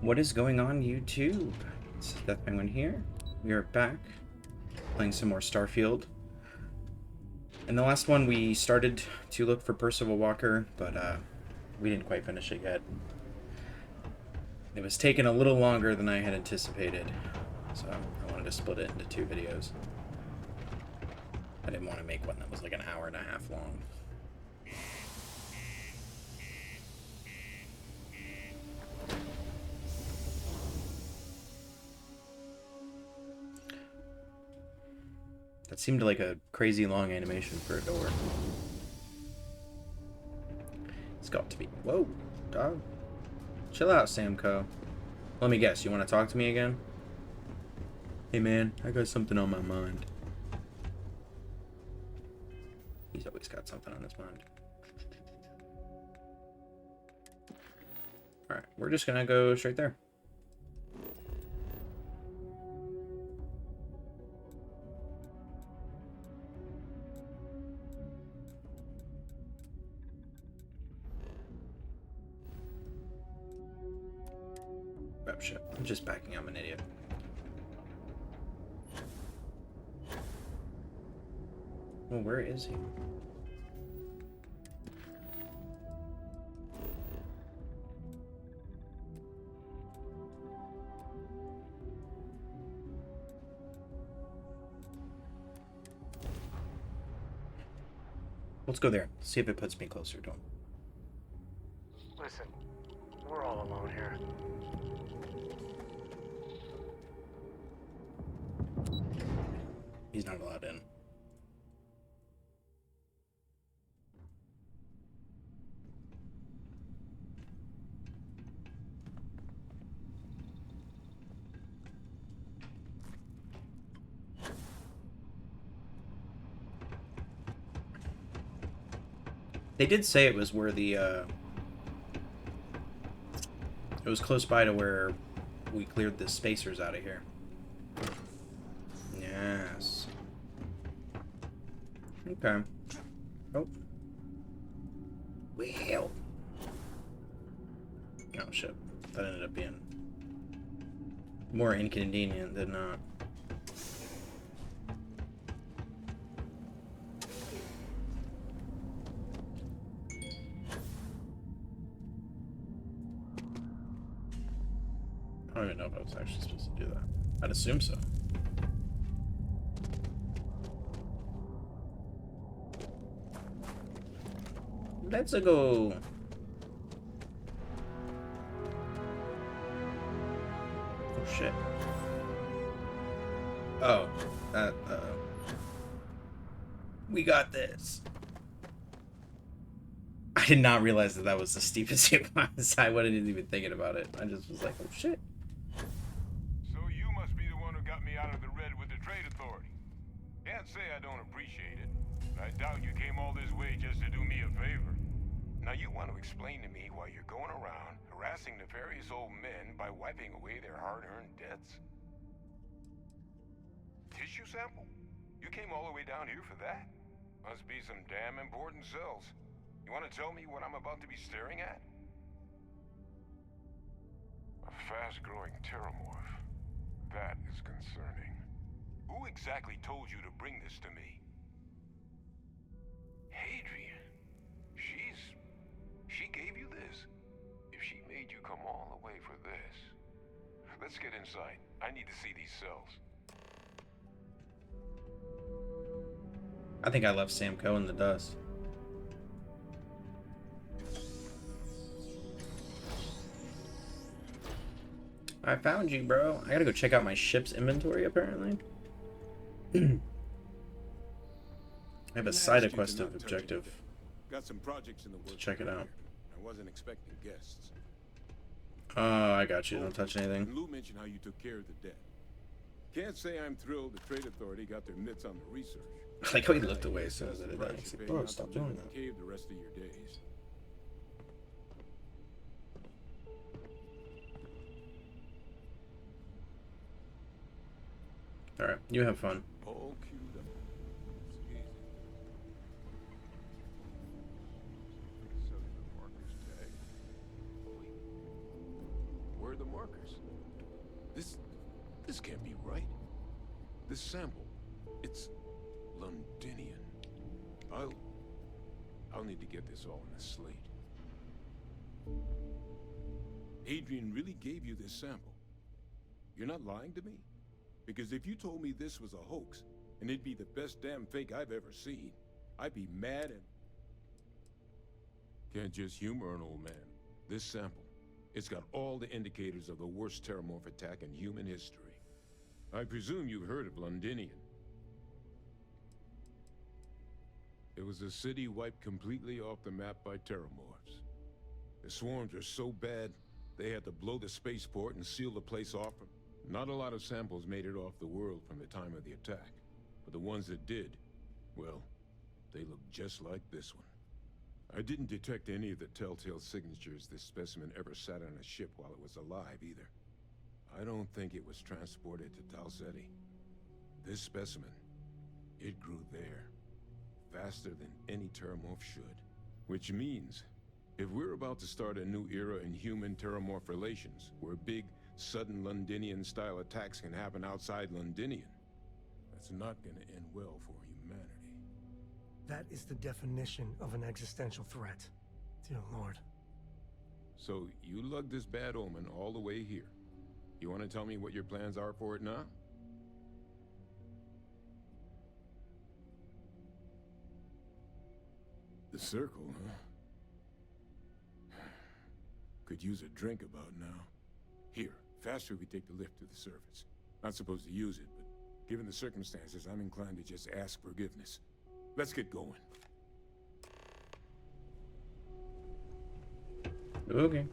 What is going on, YouTube? It's Death Penguin here. We are back playing some more Starfield. In the last one, we started to look for Percival Walker, but we didn't quite finish it yet. It was taking a little longer than I had anticipated, so I wanted to split it into two videos. I didn't want to make one that was like an hour and a half long. That seemed like a crazy long animation for a door. It's got to be. Whoa, dog. Chill out, Samco. Let me guess, you want to talk to me again? Hey man, I got something on my mind. He's always got something on his mind. Alright, we're just gonna go straight there. Oh shit, I'm just backing. I'm an idiot. Well, where is he? Let's go there. See if it puts me closer to him. Listen, we're all alone here. He's not allowed in. They did say it was where the, it was close by to where we cleared the spacers out of here. Yes. Okay. Oh. Well. Oh shit. That ended up being more inconvenient than not. I don't even know if I was actually supposed to do that. I'd assume so. Let's go. Oh shit. Oh, we got this. I did not realize that that was the steepest hit was. I wasn't even thinking about it. I just was like, oh shit. So you must be the one who got me out of the red with the trade authority. Can't say I don't appreciate it. I doubt you came all this way just to do me a favor. Now you want to explain to me why you're going around harassing nefarious old men by wiping away their hard-earned debts? Tissue sample? You came all the way down here for that? Must be some damn important cells. You want to tell me what I'm about to be staring at? A fast-growing terramorph. That is concerning. Who exactly told you to bring this to me? Hadrian. She gave you this? If she made you come all the way for this. Let's get inside. I need to see these cells. I think I left Samco in the dust. I found you, bro. I gotta go check out my ship's inventory, apparently. I have a side quest objective. Got some projects in the works. Check it out. I wasn't expecting guests. Oh, I got you. Don't touch anything. Lou mentioned how you took care of the debt. Can't say I'm thrilled the trade authority got their mitts on the research. I like how he looked away as soon as I did that. He's like, bro, stop doing that. Cave the rest of your days. Alright, you have fun. All queued up. Cellular markers tag. Where are the markers? markers. This can't be right. This sample, it's Londinian. I'll need to get this all in a slate. Adrian really gave you this sample. You're not lying to me? Because if you told me this was a hoax, and it'd be the best damn fake I've ever seen, I'd be mad and... Can't just humor an old man. This sample, it's got all the indicators of the worst terramorph attack in human history. I presume you've heard of Londinian. It was a city wiped completely off the map by terramorphs. The swarms are so bad, they had to blow the spaceport and seal the place off. Not a lot of samples made it off the world from the time of the attack. But the ones that did, well, they look just like this one. I didn't detect any of the telltale signatures this specimen ever sat on a ship while it was alive, either. I don't think it was transported to Tau Ceti. This specimen, it grew there, faster than any terramorph should. Which means, if we're about to start a new era in human-terramorph relations, where big, sudden Londinian-style attacks can happen outside Londinian, that's not gonna end well for humanity. That is the definition of an existential threat. Dear Lord. So, you lugged this bad omen all the way here. You want to tell me what your plans are for it now? The circle, huh? Could use a drink about now. Here, faster we take the lift to the surface. Not supposed to use it, but given the circumstances, I'm inclined to just ask forgiveness. Let's get going. Okay.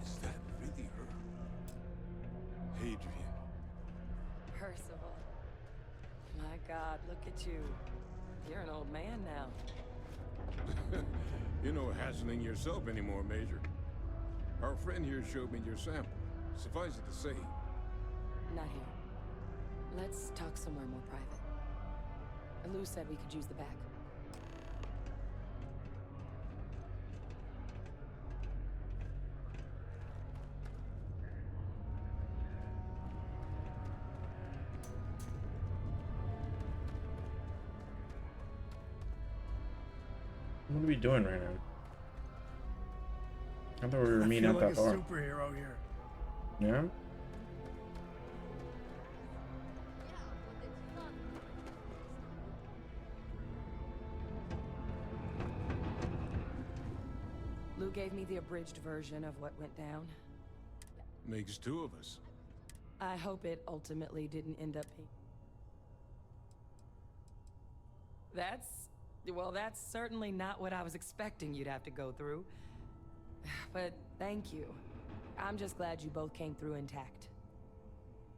Is that really her? Adrian. Percival. My God, look at you. You're an old man now. You're no hassling yourself anymore, Major. Our friend here showed me your sample. Suffice it to say, Not here. Let's talk somewhere more private. Lou said we could use the back. What are we doing right now? I thought we were meeting feel up like that a far. superhero here. Yeah? Lou gave me the abridged version of what went down. makes two of us. I hope it ultimately didn't end up being... That's certainly not what I was expecting you'd have to go through. But thank you. I'm just glad you both came through intact.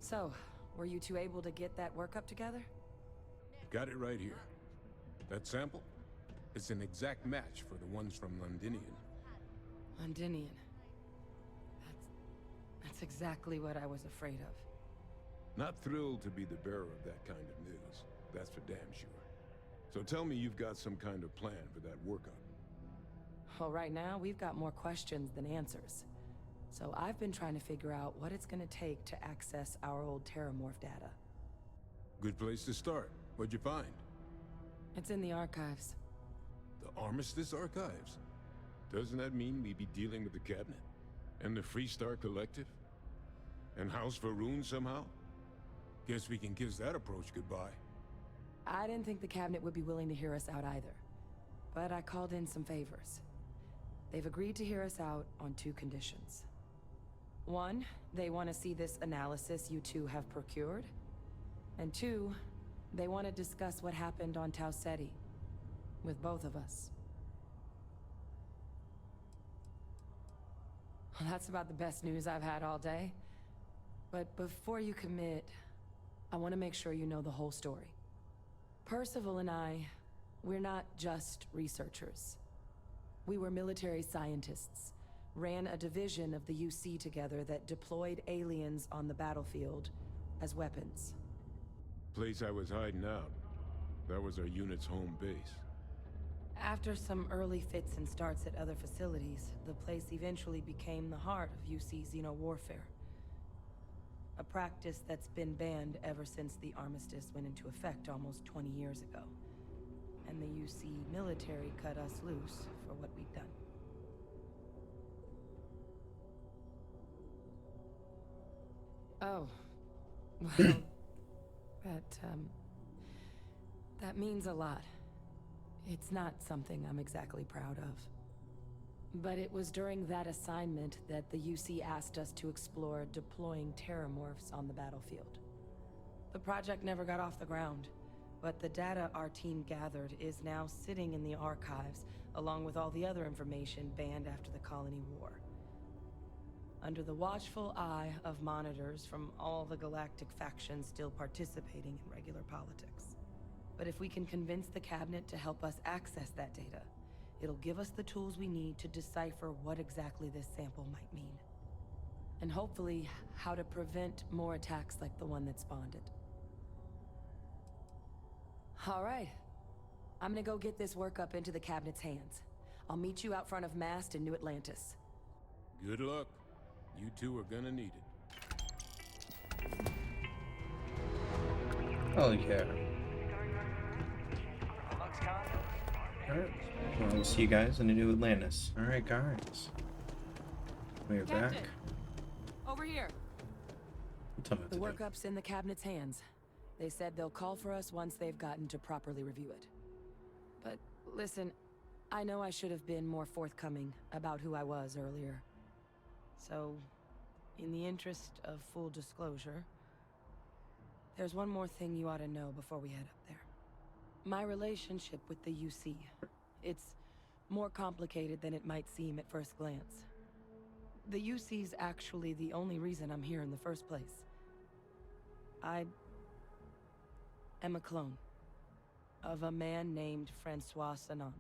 So, were you two able to get that workup together? Got it right here. That sample? It's an exact match for the ones from Londinian. Londinian. That's exactly what I was afraid of. Not thrilled to be the bearer of that kind of news. That's for damn sure. So tell me you've got some kind of plan for that workup. Well, right now, we've got more questions than answers. So I've been trying to figure out what it's gonna take to access our old Terramorph data. Good place to start. What'd you find? It's in the archives. The Armistice Archives? Doesn't that mean we'd be dealing with the Cabinet? And the Freestar Collective? And House Varun somehow? Guess we can kiss that approach goodbye. I didn't think the Cabinet would be willing to hear us out either. But I called in some favors. They've agreed to hear us out on two conditions. One, they want to see this analysis you two have procured. And two, they want to discuss what happened on Tau Ceti. With both of us. Well, that's about the best news I've had all day. But before you commit, I want to make sure you know the whole story. Percival and I, we're not just researchers. We were military scientists, ran a division of the UC together that deployed aliens on the battlefield as weapons. Place I was hiding out. That was our unit's home base. After some early fits and starts at other facilities, the place eventually became the heart of UC xeno-warfare. A practice that's been banned ever since the armistice went into effect almost 20 years ago. And the UC military cut us loose for what we'd done. Oh. Well, that means a lot. It's not something I'm exactly proud of. But it was during that assignment that the UC asked us to explore deploying terramorphs on the battlefield. The project never got off the ground, but the data our team gathered is now sitting in the archives, along with all the other information banned after the Colony War. Under the watchful eye of monitors from all the galactic factions still participating in regular politics. But if we can convince the cabinet to help us access that data, it'll give us the tools we need to decipher what exactly this sample might mean. And hopefully, how to prevent more attacks like the one that spawned it. All right. I'm gonna go get this work up into the cabinet's hands. I'll meet you out front of Mast in New Atlantis. Good luck. You two are gonna need it. Oh yeah. Alright. Well, we'll see you guys in the New Atlantis. Alright, guys. We're back. Over here. Tell me what The to do. workup's in the cabinet's hands. They said they'll call for us once they've gotten to properly review it. But listen, I know I should have been more forthcoming about who I was earlier. So, in the interest of full disclosure, there's one more thing you ought to know before we head up there. My relationship with the UC, it's more complicated than it might seem at first glance. The UC's actually the only reason I'm here in the first place. I am a clone of a man named Francois Sanon,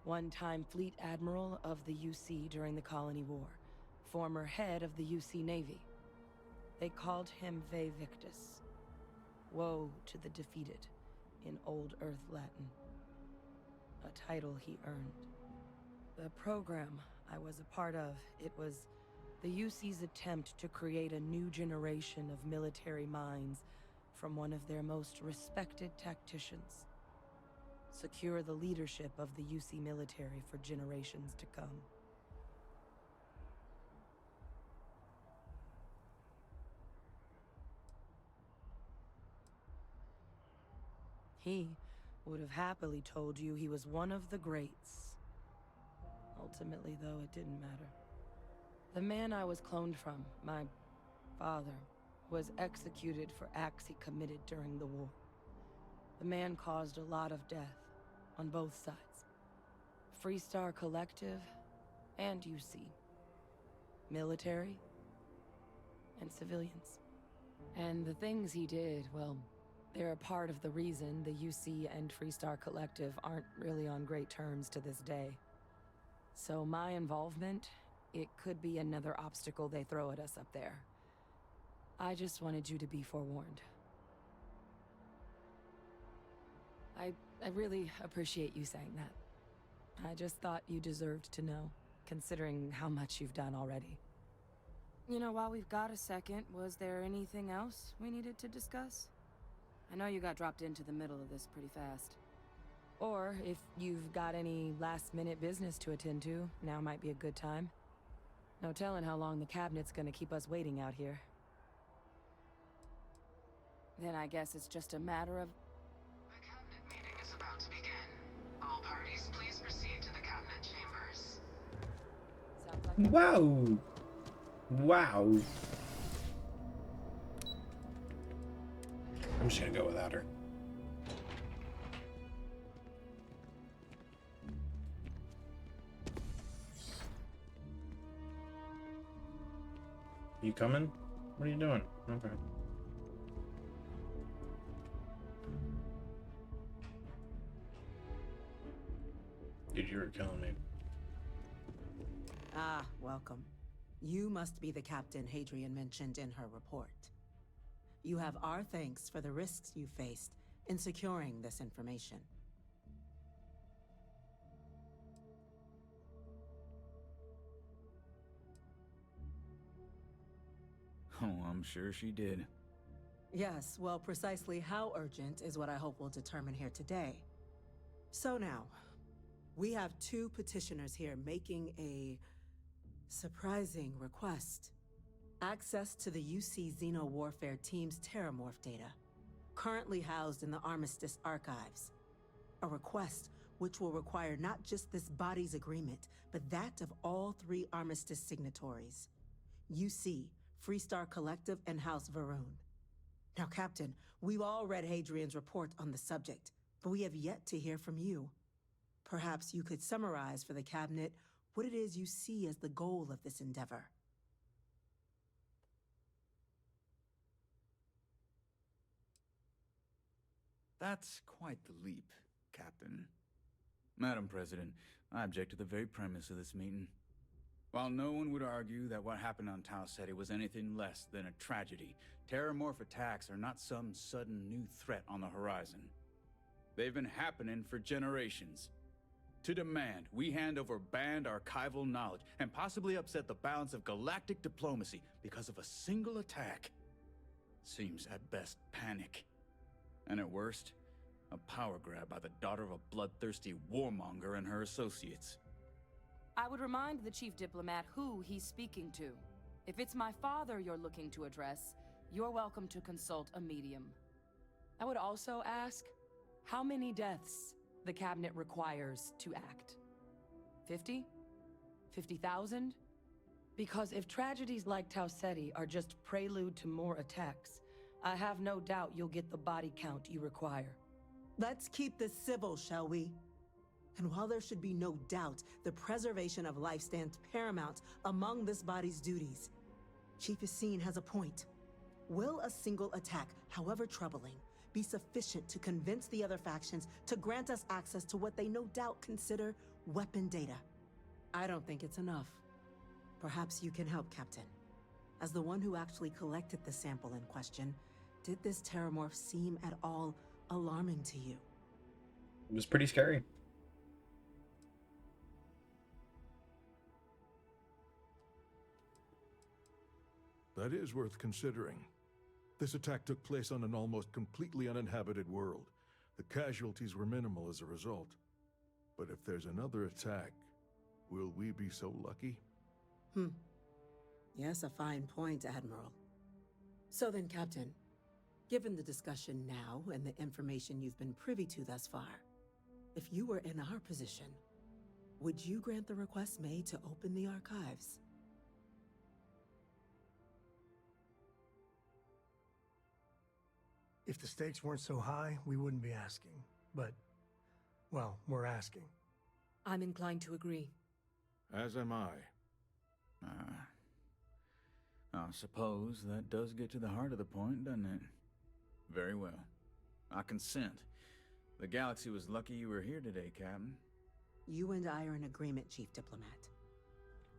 one-time fleet admiral of the UC during the Colony War, former head of the UC Navy. They called him Ve Victus, woe to the defeated, in Old Earth Latin, a title he earned. The program I was a part of, it was the UC's attempt to create a new generation of military minds from one of their most respected tacticians. Secure the leadership of the UC military for generations to come. He would have happily told you he was one of the greats. Ultimately, though, it didn't matter. The man I was cloned from, my father, was executed for acts he committed during the war. The man caused a lot of death, on both sides. Freestar Collective and UC. Military and civilians. And the things he did, well, they're a part of the reason the UC and Freestar Collective aren't really on great terms to this day. So my involvement, it could be another obstacle they throw at us up there. I just wanted you to be forewarned. I really appreciate you saying that. I just thought you deserved to know, considering how much you've done already. You know, while we've got a second, was there anything else we needed to discuss? I know you got dropped into the middle of this pretty fast. Or, if you've got any last-minute business to attend to, now might be a good time. No telling how long the cabinet's gonna keep us waiting out here. Then I guess it's just a matter of... The cabinet meeting is about to begin. All parties, please proceed to the cabinet chambers. Sounds like Wow! Wow. I'm just gonna go without her. You coming? What are you doing? Okay. Dude, you were killing me. Ah, welcome. You must be the Captain Hadrian mentioned in her report. You have our thanks for the risks you faced in securing this information. Oh, I'm sure she did. Yes, well, precisely how urgent is what I hope we'll determine here today. So now, we have two petitioners here making a surprising request. Access to the UC Xeno Warfare Team's Terramorph data, currently housed in the Armistice archives. A request which will require not just this body's agreement, but that of all three Armistice signatories. UC, Freestar Collective, and House Varun. Now, Captain, we've all read Hadrian's report on the subject, but we have yet to hear from you. Perhaps you could summarize for the Cabinet what it is you see as the goal of this endeavor. That's quite the leap, Captain. Madam President, I object to the very premise of this meeting. While no one would argue that what happened on Tau Ceti was anything less than a tragedy, Terramorph attacks are not some sudden new threat on the horizon. They've been happening for generations. To demand we hand over banned archival knowledge and possibly upset the balance of galactic diplomacy because of a single attack seems at best panic. And at worst, a power grab by the daughter of a bloodthirsty warmonger and her associates. I would remind the chief diplomat who he's speaking to. If it's my father you're looking to address, you're welcome to consult a medium. I would also ask how many deaths the Cabinet requires to act. 50? 50,000? Because if tragedies like Tau Ceti are just prelude to more attacks, I have no doubt you'll get the body count you require. Let's keep this civil, shall we? And while there should be no doubt the preservation of life stands paramount among this body's duties, Chief Yassine has a point. Will a single attack, however troubling, be sufficient to convince the other factions to grant us access to what they no doubt consider weapon data? I don't think it's enough. Perhaps you can help, Captain. As the one who actually collected the sample in question, did this Terramorph seem at all alarming to you? It was pretty scary. That is worth considering. This attack took place on an almost completely uninhabited world. The casualties were minimal as a result. But if there's another attack, will we be so lucky? Yes, a fine point, Admiral. So then, Captain, given the discussion now and the information you've been privy to thus far, if you were in our position, would you grant the request made to open the archives? If the stakes weren't so high, we wouldn't be asking. But, well, we're asking. I'm inclined to agree. As am I. I suppose that does get to the heart of the point, doesn't it? Very well. I consent. The galaxy was lucky you were here today, Captain. You and I are in agreement, Chief Diplomat.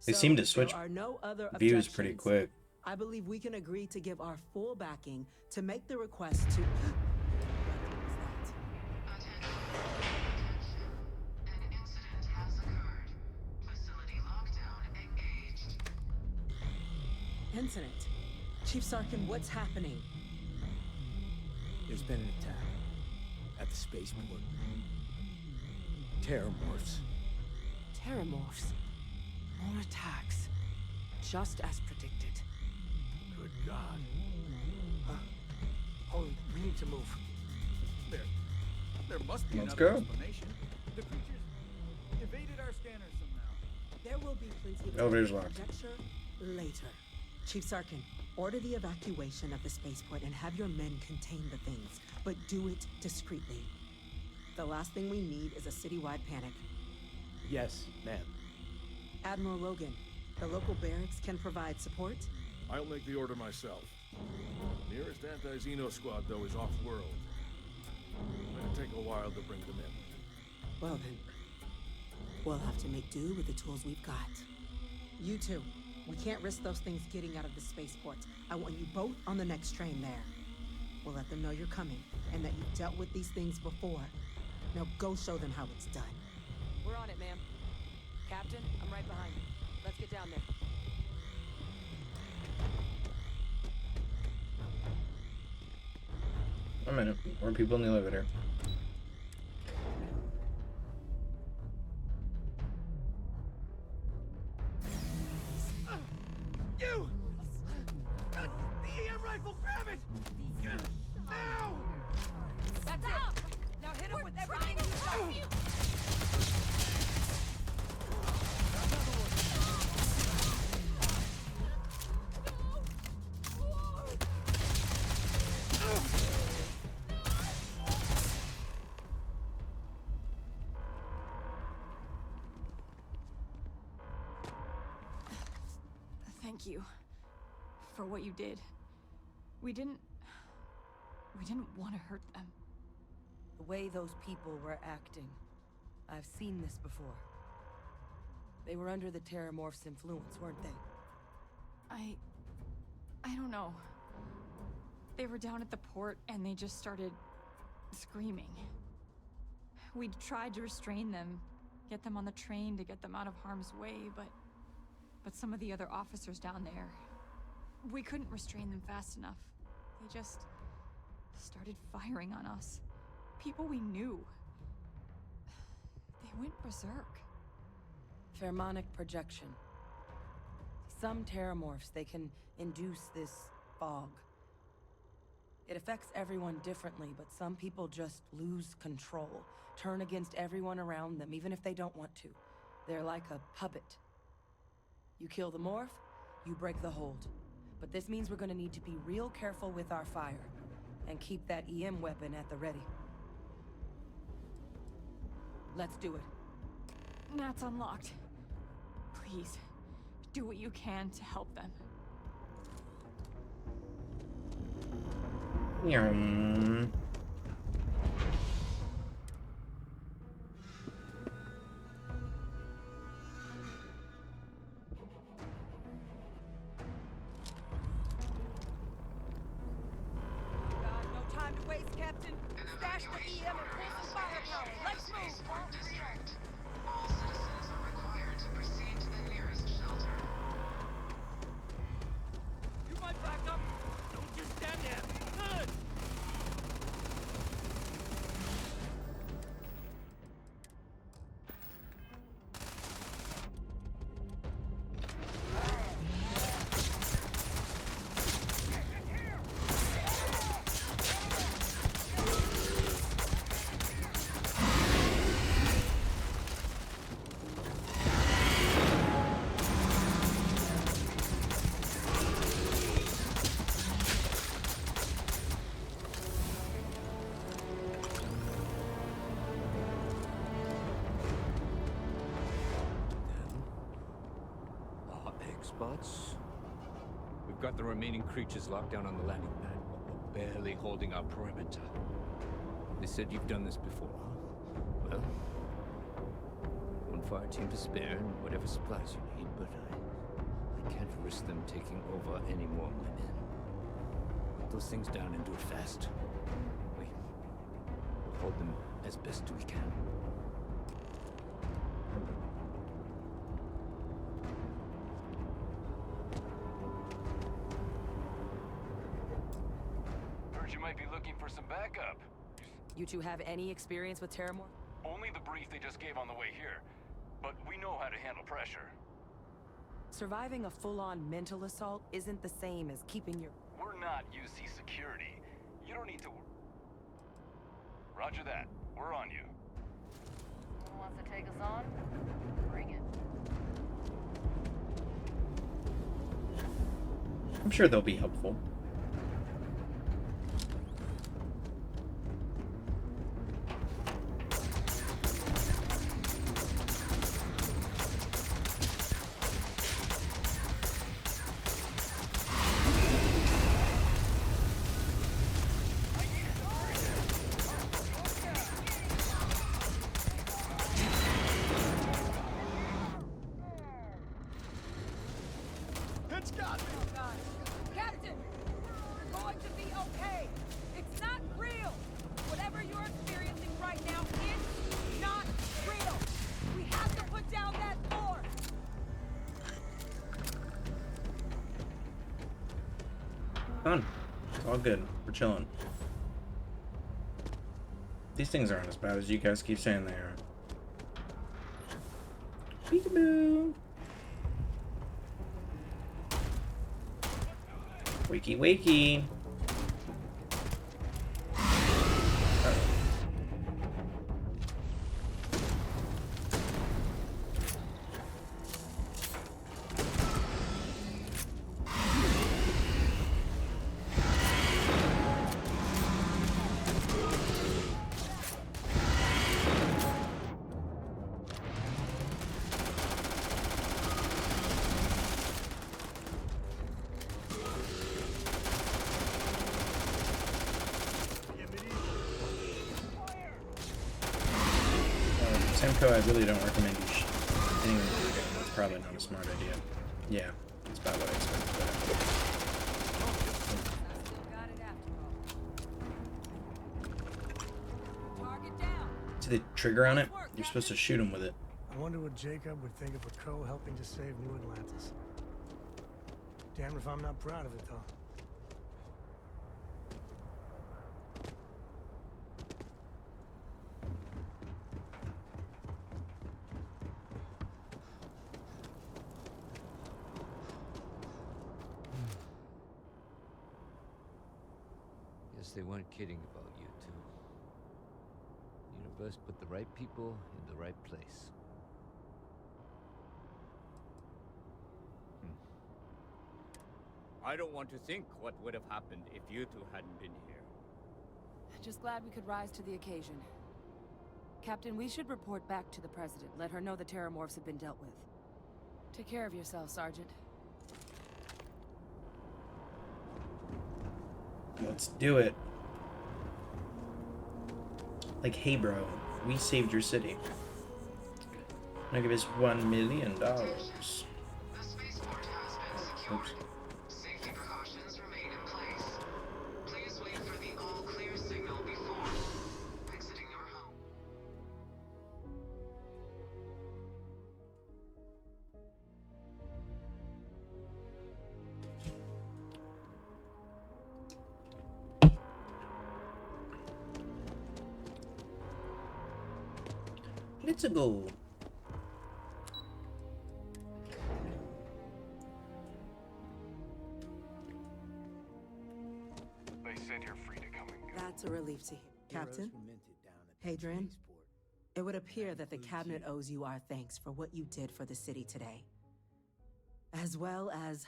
They seem to if switch there are no other views pretty objections, quick. I believe we can agree to give our full backing to make the request to... Attention. An incident has occurred. Facility lockdown engaged. Incident. Chief Sarkin, what's happening? There's been an attack at the spaceport. Terramorphs. Terramorphs. More attacks. Just as predicted. Good God. Holy, we need to move. There must be Let's another go. explanation. The creatures evaded our scanners somehow. There will be plenty of Elevator's time for locked. conjecture later. Chief Sarkin, order the evacuation of the spaceport and have your men contain the things, but do it discreetly. The last thing we need is a citywide panic. Yes, ma'am. Admiral Logan, the local barracks can provide support? I'll make the order myself. Nearest anti-Xeno squad, though, is off-world. It'll take a while to bring them in. Well then, we'll have to make do with the tools we've got. You two, we can't risk those things getting out of the spaceport. I want you both on the next train there. We'll let them know you're coming, and that you've dealt with these things before. Now go show them how it's done. We're on it, ma'am. Captain, I'm right behind you. Let's get down there. A minute. More people in the elevator. You! The EM rifle, grab it! Now! That's it! Now hit him with everything you got! Thank you for what you did. We didn't want to hurt them. The way those people were acting, I've seen this before. They were under the Terramorph's influence, weren't they? I don't know. They were down at the port and they just started screaming. We tried to restrain them, get them on the train to get them out of harm's way, but some of the other officers down there, we couldn't restrain them fast enough. They just started firing on us. People we knew. They went berserk. Pheromonic projection. Some Terramorphs, they can induce this fog. It affects everyone differently, but some people just lose control, turn against everyone around them, even if they don't want to. They're like a puppet. You kill the morph, you break the hold. But this means we're gonna need to be real careful with our fire, and keep that EM weapon at the ready. Let's do it. Nat's unlocked. Please, do what you can to help them. Yum. No time to waste, Captain. Stash the EM and pull some firepower. Let's move. Spaceport District. All citizens are required to proceed to the nearest shelter. You might back up! Don't just stand there! Good! Spots. We've got the remaining creatures locked down on the landing pad, but we're barely holding our perimeter. They said you've done this before, huh? Well, one fire team to spare and whatever supplies you need, but I can't risk them taking over any more women. Put those things down and do it fast. We'll hold them as best we can. You might be looking for some backup. You two have any experience with Terramorph? Only the brief they just gave on the way here. But we know how to handle pressure. Surviving a full-on mental assault isn't the same as keeping your... We're not UC security. You don't need to... Roger that. We're on you. Who wants to take us on? Bring it. I'm sure they'll be helpful. Captain! You're going to be okay! It's not real! Whatever you're experiencing right now is not real! We have to put down that door! Done. It's all good. We're chilling. These things aren't as bad as you guys keep saying they are. Peekaboo! Wakey wakey! Semco, I really don't recommend you anyone do it. That's probably not a smart idea. Yeah, that's about what I expected. See the trigger on it? You're supposed to shoot him with it. I wonder what Jacob would think of a crow helping to save New Atlantis. Damn if I'm not proud of it, though. Guess they weren't kidding about you two. Universe put the right people in the right place. I don't want to think what would have happened if you two hadn't been here. Just glad we could rise to the occasion. Captain, we should report back to the President. Let her know the Terramorphs have been dealt with. Take care of yourself, Sergeant. Let's do it. Like, hey bro, we saved your city. Now give us $1 million. Oops. Safety precautions remain in place. Please wait for the all-clear signal before exiting your home. Let's go. They said you're free to come and go. That's a relief to hear. Captain? Hadrian? It would appear that the Cabinet owes you our thanks for what you did for the city today. As well as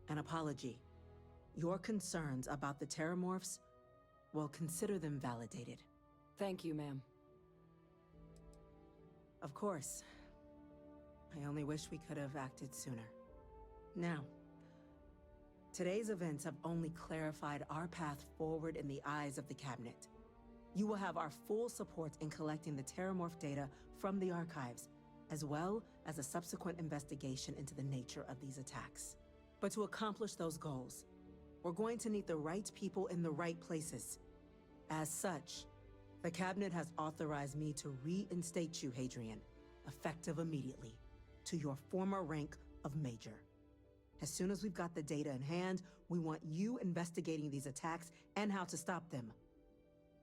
an apology. Your concerns about the Terramorphs, well, consider them validated. Thank you, ma'am. Of course. I only wish we could have acted sooner. Now, today's events have only clarified our path forward in the eyes of the Cabinet. You will have our full support in collecting the Terramorph data from the archives, as well as a subsequent investigation into the nature of these attacks. But to accomplish those goals, we're going to need the right people in the right places. As such, the Cabinet has authorized me to reinstate you, Hadrian, effective immediately, to your former rank of Major. As soon as we've got the data in hand, we want you investigating these attacks and how to stop them.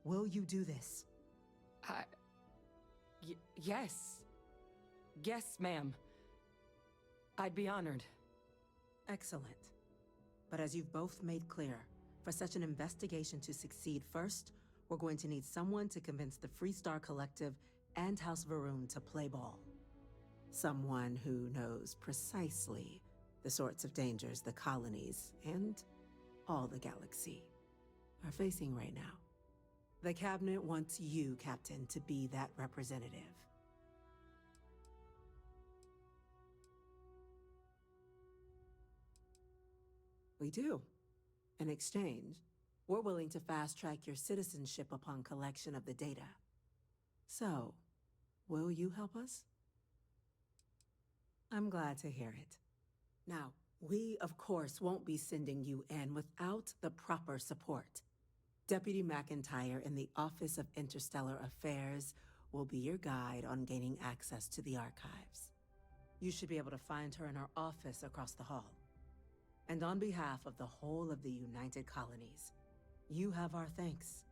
Will you do this? Yes. Yes, ma'am. I'd be honored. Excellent. But as you've both made clear, for such an investigation to succeed first, we're going to need someone to convince the Freestar Collective and House Varun to play ball. Someone who knows precisely the sorts of dangers the colonies and all the galaxy are facing right now. The Cabinet wants you, Captain, to be that representative. We do. In exchange, we're willing to fast-track your citizenship upon collection of the data. So, will you help us? I'm glad to hear it. Now, we, of course, won't be sending you in without the proper support. Deputy McIntyre in the Office of Interstellar Affairs will be your guide on gaining access to the archives. You should be able to find her in her office across the hall. And on behalf of the whole of the United Colonies, you have our thanks.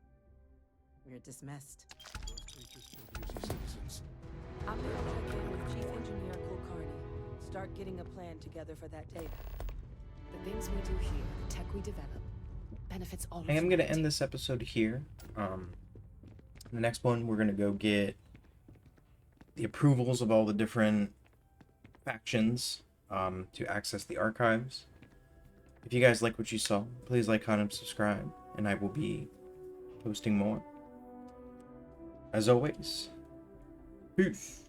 we're dismissed. Those creatures killed UC citizens. I'm gonna check in with Chief Engineer Kulkarni. Start getting a plan together for that data. The things we do here, the tech we develop, benefits all of I am going to humanity. end this episode here. The next one, we're going to go get the approvals of all the different factions to access the archives. If you guys like what you saw, please like, comment, and subscribe, and I will be posting more. As always, peace.